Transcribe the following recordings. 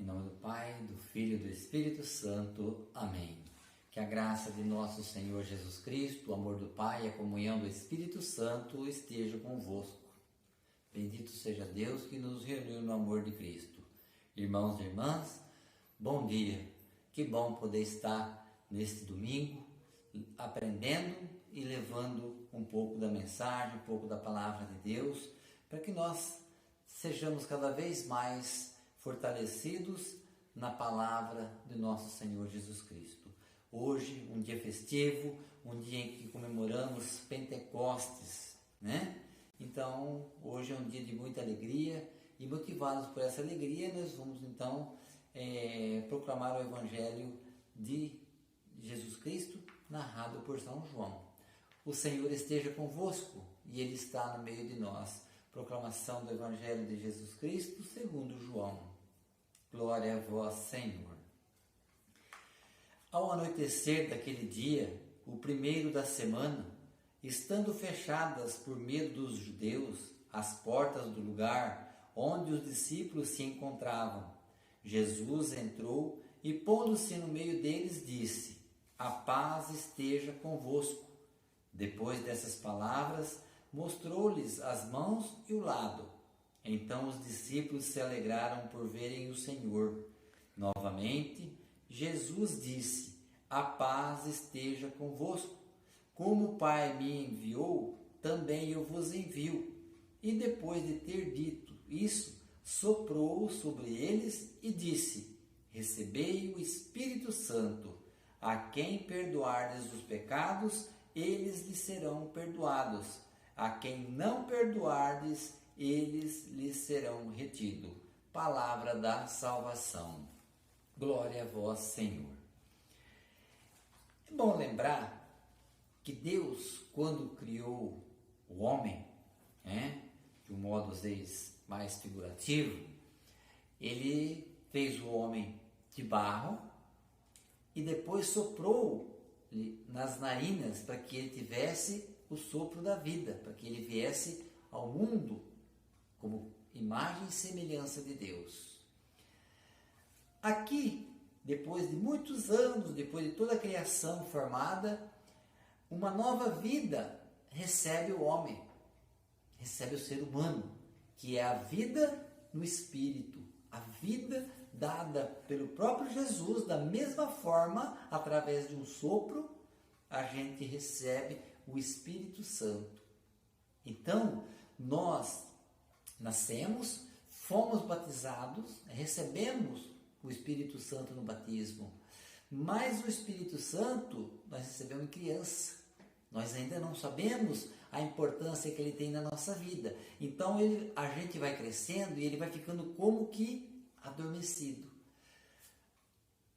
Em nome do Pai, do Filho e do Espírito Santo. Amém. Que a graça de nosso Senhor Jesus Cristo, o amor do Pai e a comunhão do Espírito Santo esteja convosco. Bendito seja Deus que nos reuniu no amor de Cristo. Irmãos e irmãs, bom dia. Que bom poder estar neste domingo aprendendo e levando um pouco da mensagem, um pouco da palavra de Deus, para que nós sejamos cada vez mais fortalecidos na palavra de nosso Senhor Jesus Cristo. Hoje, um dia festivo, um dia em que comemoramos Pentecostes, né? Então, hoje é um dia de muita alegria e motivados por essa alegria, nós vamos então proclamar o Evangelho de Jesus Cristo, narrado por São João. O Senhor esteja convosco e Ele está no meio de nós. Proclamação do Evangelho de Jesus Cristo segundo João. Glória a vós, Senhor. Ao anoitecer daquele dia, o primeiro da semana, estando fechadas por medo dos judeus as portas do lugar onde os discípulos se encontravam, Jesus entrou e, pondo-se no meio deles, disse: A paz esteja convosco. Depois dessas palavras, mostrou-lhes as mãos e o lado. Então os discípulos se alegraram por verem o Senhor. Novamente, Jesus disse: A paz esteja convosco. Como o Pai me enviou, também eu vos envio. E depois de ter dito isso, soprou sobre eles e disse: Recebei o Espírito Santo. A quem perdoardes os pecados, eles lhes serão perdoados. A quem não perdoardes, eles lhes serão retidos. Palavra da salvação. Glória a vós, Senhor. É bom lembrar que Deus, quando criou o homem, de um modo às vezes mais figurativo, Ele fez o homem de barro e depois soprou nas narinas para que ele tivesse o sopro da vida, para que ele viesse ao mundo como imagem e semelhança de Deus. Aqui, depois de muitos anos, depois de toda a criação formada, uma nova vida recebe o homem, recebe o ser humano, que é a vida no Espírito, a vida dada pelo próprio Jesus, da mesma forma, através de um sopro, a gente recebe o Espírito Santo. Então, nós nascemos, fomos batizados, recebemos o Espírito Santo no batismo, mas o Espírito Santo nós recebemos em criança. Nós ainda não sabemos a importância que ele tem na nossa vida. Então a gente vai crescendo e ele vai ficando como que adormecido.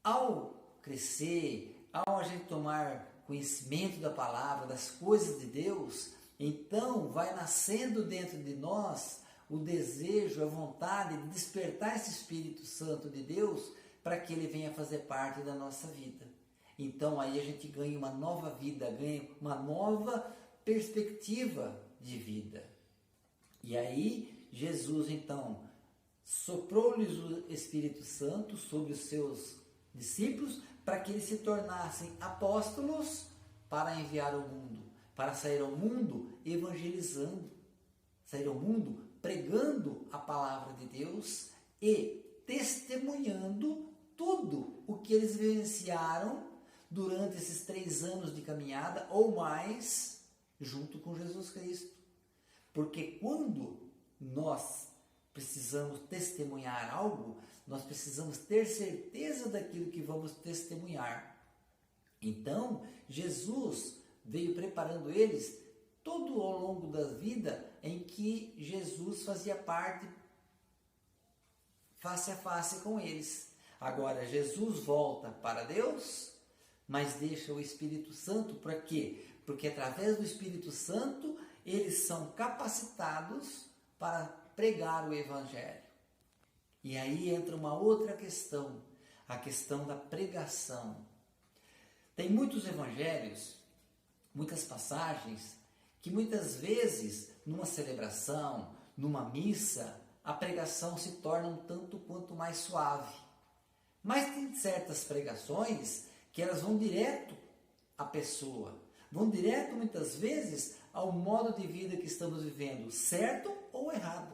Ao crescer, ao a gente tomar conhecimento da palavra, das coisas de Deus, então vai nascendo dentro de nós o desejo, a vontade de despertar esse Espírito Santo de Deus para que ele venha fazer parte da nossa vida. Então aí a gente ganha uma nova vida, ganha uma nova perspectiva de vida. E aí Jesus então soprou-lhes o Espírito Santo sobre os seus discípulos para que eles se tornassem apóstolos para enviar ao mundo, para sair ao mundo evangelizando, sair ao mundo pregando a palavra de Deus e testemunhando tudo o que eles vivenciaram durante esses 3 anos de caminhada ou mais junto com Jesus Cristo. Porque quando nós precisamos testemunhar algo, nós precisamos ter certeza daquilo que vamos testemunhar. Então, Jesus veio preparando eles todo ao longo da vida em que Jesus fazia parte face a face com eles. Agora, Jesus volta para Deus, mas deixa o Espírito Santo para quê? Porque através do Espírito Santo eles são capacitados para pregar o Evangelho. E aí entra uma outra questão, a questão da pregação. Tem muitos evangelhos, muitas passagens, que muitas vezes numa celebração, numa missa, a pregação se torna um tanto quanto mais suave. Mas tem certas pregações que elas vão direto à pessoa, vão direto muitas vezes ao modo de vida que estamos vivendo, certo ou errado.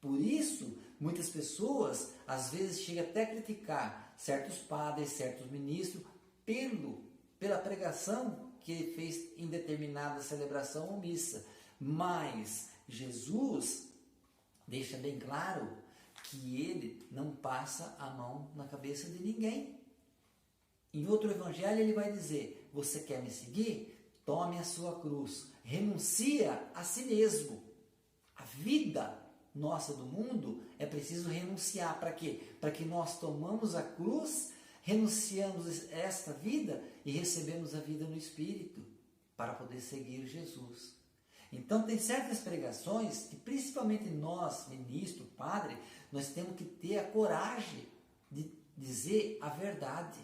Por isso, muitas pessoas às vezes chegam até a criticar certos padres, certos ministros, pela pregação que ele fez em determinada celebração ou missa. Mas Jesus deixa bem claro que ele não passa a mão na cabeça de ninguém. Em outro evangelho ele vai dizer: você quer me seguir? Tome a sua cruz, renuncia a si mesmo. A vida nossa do mundo é preciso renunciar. Para quê? Para que nós tomamos a cruz, renunciamos esta vida e recebemos a vida no Espírito, para poder seguir Jesus. Então tem certas pregações que principalmente nós, ministro, padre, nós temos que ter a coragem de dizer a verdade.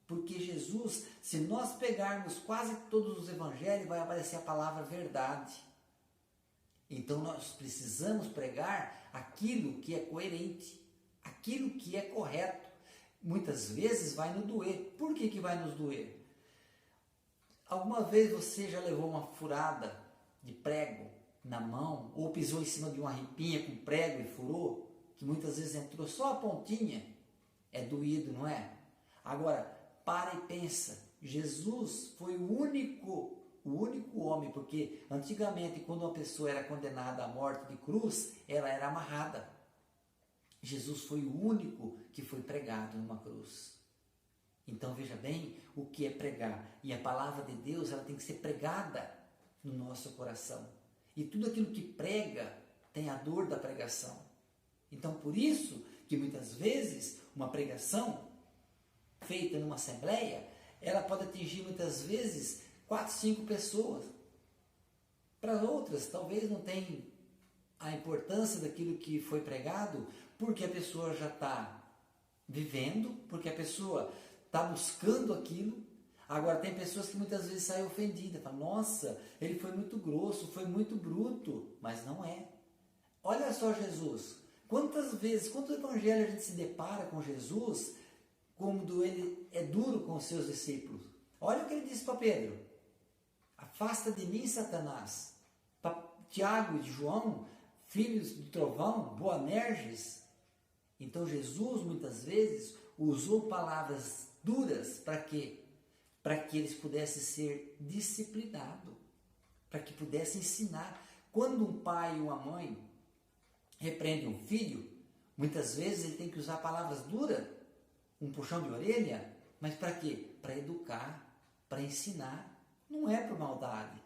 Porque Jesus, se nós pegarmos quase todos os evangelhos, vai aparecer a palavra verdade. Então nós precisamos pregar aquilo que é coerente, aquilo que é correto. Muitas vezes vai nos doer. Por que vai nos doer? Alguma vez você já levou uma furada de prego na mão, ou pisou em cima de uma ripinha com prego e furou, que muitas vezes entrou só a pontinha? É doído, não é? Agora, para e pensa, Jesus foi o único homem, porque antigamente quando uma pessoa era condenada à morte de cruz, ela era amarrada. Jesus foi o único que foi pregado numa cruz. Então veja bem o que é pregar. E a palavra de Deus, ela tem que ser pregada no nosso coração. E tudo aquilo que prega tem a dor da pregação. Então por isso que muitas vezes uma pregação feita numa assembleia, ela pode atingir muitas vezes 4, 5 pessoas. Para outras, talvez não tenha a importância daquilo que foi pregado, porque a pessoa já está vivendo, porque a pessoa está buscando aquilo. Agora, tem pessoas que muitas vezes saem ofendidas, falam: nossa, ele foi muito grosso, foi muito bruto, mas não é. Olha só Jesus, quantos evangelhos a gente se depara com Jesus, quando ele é duro com os seus discípulos. Olha o que ele disse para Pedro: afasta de mim, Satanás. Para Tiago e João, filhos do trovão, Boanerges. Então Jesus muitas vezes usou palavras duras para quê? Para que eles pudessem ser disciplinados, para que pudessem ensinar. Quando um pai e uma mãe repreendem um filho, muitas vezes ele tem que usar palavras duras, um puxão de orelha, mas para quê? Para educar, para ensinar, não é por maldade.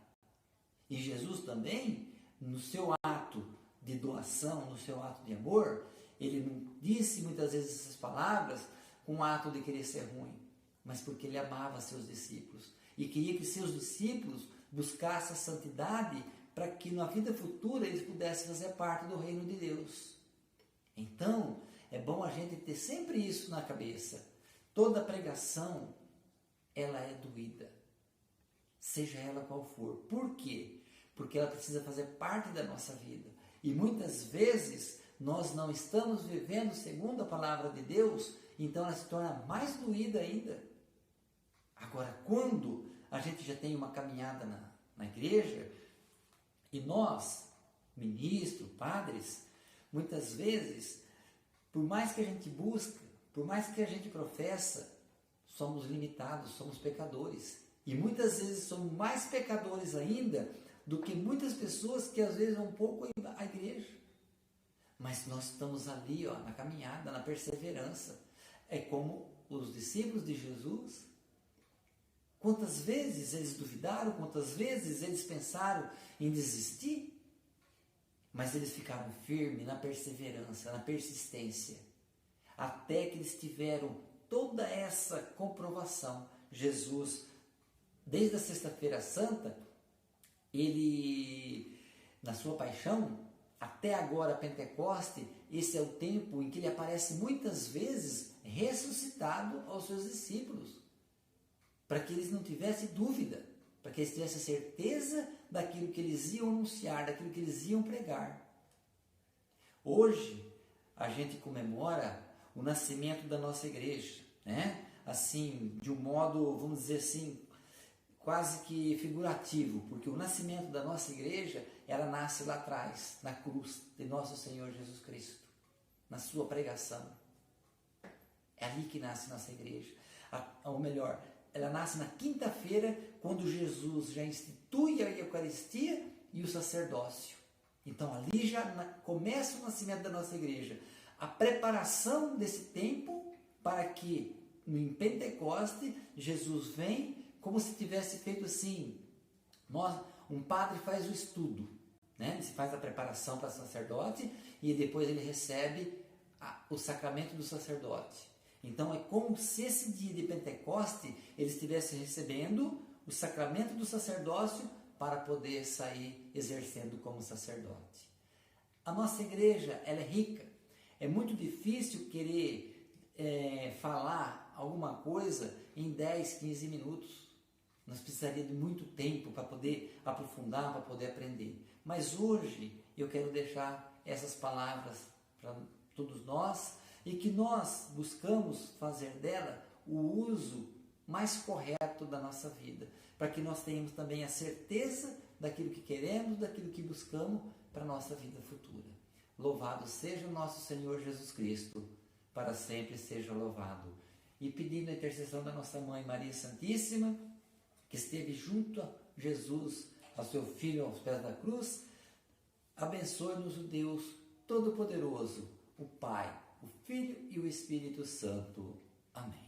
E Jesus também, no seu ato de doação, no seu ato de amor, ele não disse muitas vezes essas palavras com o ato de querer ser ruim, mas porque ele amava seus discípulos e queria que seus discípulos buscassem a santidade para que na vida futura eles pudessem fazer parte do reino de Deus. Então, é bom a gente ter sempre isso na cabeça. Toda pregação, ela é doída, seja ela qual for. Por quê? Porque ela precisa fazer parte da nossa vida. E muitas vezes nós não estamos vivendo segundo a palavra de Deus, então ela se torna mais doída ainda. Agora, quando a gente já tem uma caminhada na igreja, e nós, ministros, padres, muitas vezes, por mais que a gente busca, por mais que a gente professa, somos limitados, somos pecadores. E muitas vezes somos mais pecadores ainda do que muitas pessoas que às vezes vão pouco à igreja. Mas nós estamos ali, na caminhada, na perseverança. É como os discípulos de Jesus. Quantas vezes eles duvidaram, quantas vezes eles pensaram em desistir, mas eles ficaram firmes na perseverança, na persistência, até que eles tiveram toda essa comprovação. Jesus, desde a Sexta-feira Santa, ele, na sua paixão, até agora Pentecoste, esse é o tempo em que ele aparece muitas vezes ressuscitado aos seus discípulos, para que eles não tivessem dúvida, para que eles tivessem certeza daquilo que eles iam anunciar, daquilo que eles iam pregar. Hoje, a gente comemora o nascimento da nossa igreja, né? Assim, de um modo, vamos dizer assim, quase que figurativo, porque o nascimento da nossa igreja, ela nasce lá atrás, na cruz de nosso Senhor Jesus Cristo, na sua pregação. É ali que nasce nossa igreja. Ou melhor, ela nasce na quinta-feira, quando Jesus já institui a Eucaristia e o sacerdócio. Então ali já começa o nascimento da nossa igreja. A preparação desse tempo para que em Pentecoste Jesus vem como se tivesse feito assim. Um padre faz o estudo, né? Ele faz a preparação para sacerdote e depois ele recebe o sacramento do sacerdote. Então é como se esse dia de Pentecoste ele estivesse recebendo o sacramento do sacerdócio para poder sair exercendo como sacerdote. A nossa igreja, ela é rica. É muito difícil querer falar alguma coisa em 10, 15 minutos. Nós precisaríamos de muito tempo para poder aprofundar, para poder aprender. Mas hoje eu quero deixar essas palavras para todos nós e que nós buscamos fazer dela o uso mais correto da nossa vida, para que nós tenhamos também a certeza daquilo que queremos, daquilo que buscamos para a nossa vida futura. Louvado seja o nosso Senhor Jesus Cristo, para sempre seja louvado. E pedindo a intercessão da nossa Mãe Maria Santíssima, que esteve junto a Jesus, ao seu Filho aos pés da cruz, abençoe-nos o Deus Todo-Poderoso, o Pai, o Filho e o Espírito Santo. Amém.